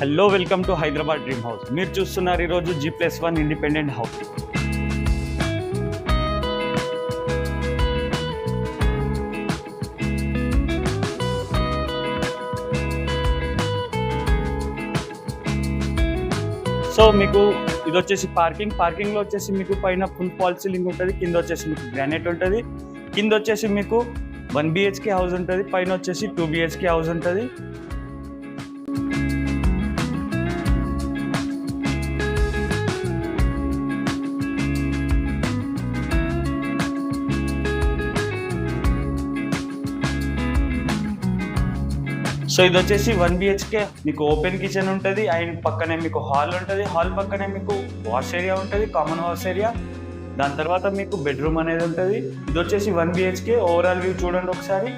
Hello, welcome to Hyderabad dream house. మీరు చూస్తున్నారు ఈరోజు G+1 ఇండిపెండెంట్ హౌస్. సో మీకు ఇది వచ్చేసి పార్కింగ్లో వచ్చేసి మీకు పైన ఫుల్ ఫాల్ సీలింగ్ ఉంటుంది, కింద వచ్చేసి మీకు గ్రానైట్ ఉంటుంది, కింద వచ్చేసి మీకు 1 BHK హౌస్ ఉంటుంది, పైన వచ్చేసి 2 BHK హౌస్ ఉంటుంది. సో ఇది వచ్చేసి 1 BHK మీకు ఓపెన్ కిచెన్ ఉంటుంది, అండ్ పక్కనే మీకు హాల్ ఉంటుంది, హాల్ పక్కనే మీకు వాష్ ఏరియా ఉంటుంది, కామన్ వాష్ ఏరియా. దాని తర్వాత మీకు బెడ్రూమ్ అనేది ఉంటుంది. ఇది వచ్చేసి 1 BHK. ఓవరాల్ వ్యూ చూడండి ఒకసారి.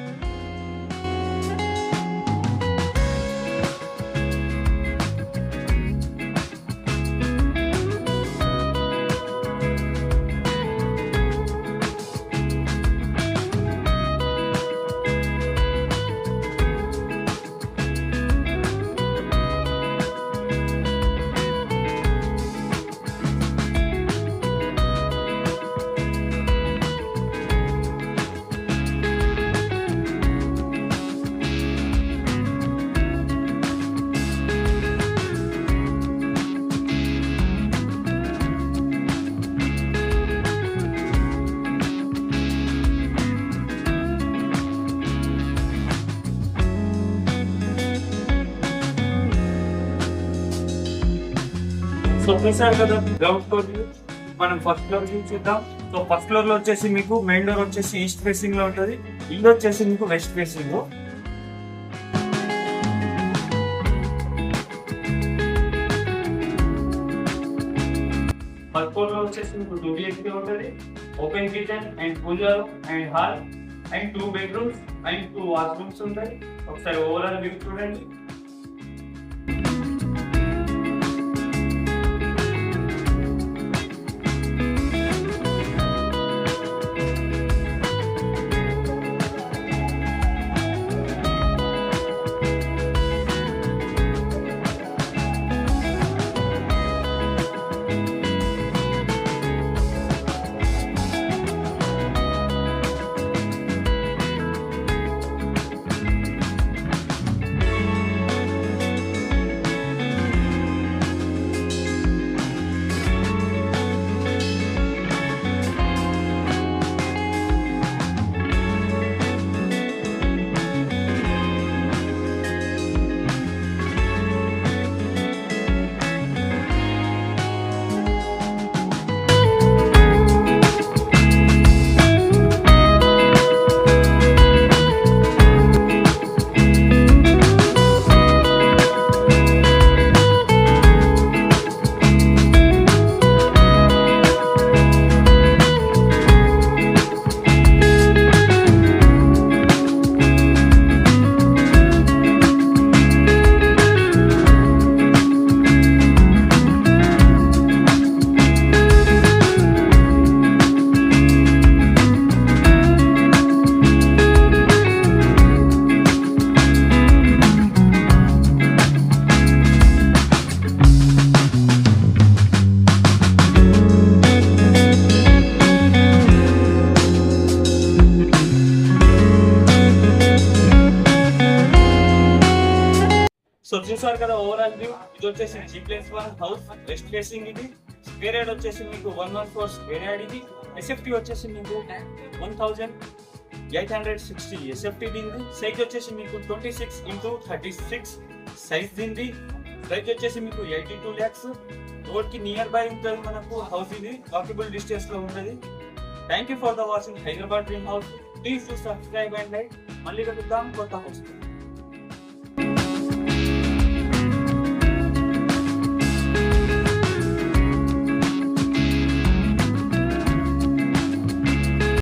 సో చూసారు కదా గ్రౌండ్ ఫ్లోర్, మనం ఫస్ట్ ఫ్లోర్ చూద్దాం. సో ఫస్ట్ ఫ్లోర్ లో వచ్చేసి మీకు మెయిన్ డోర్ వచ్చేసి ఈస్ట్ ఫేసింగ్ లో ఉంటుంది, ఇల్లు వచ్చేసి మీకు వెస్ట్ ఫేసింగ్ లో. ఫస్ట్ ఫ్లోర్ లో వచ్చేసి మీకు 2 BHK ఉంటుంది, open kitchen and puja and hall and 2 bedrooms and 2 washrooms ఉంటాయి. ఒకసారి ఓవరాల్ వ్యూ చూడండి. సో చూసారు కదా ఓవరాల్ వ్యూ. ఇది వచ్చేసి G+1 హౌస్, వెస్ట్ ఫేసింగ్. ఇది స్క్వేర్ యార్డ్ వచ్చేసి మీకు 114 స్క్వేర్ యార్డ్. ఇది SFT వచ్చేసి మీకు 1860 SFT దీనిది. సైజ్ వచ్చేసి మీకు 26x36 సైజ్ దీనిది. ప్రైస్ వచ్చేసి మీకు 82 lakhs. రోడ్ కి నియర్ బై ఉంటుంది మనకు హౌస్. ఇది వాకబుల్ డిస్టెన్స్ లో ఉంటుంది. Thank you for the watching Hyderabad dream house. Please to subscribe and like. మళ్ళీ కలుద్దాం కొత్త హౌస్.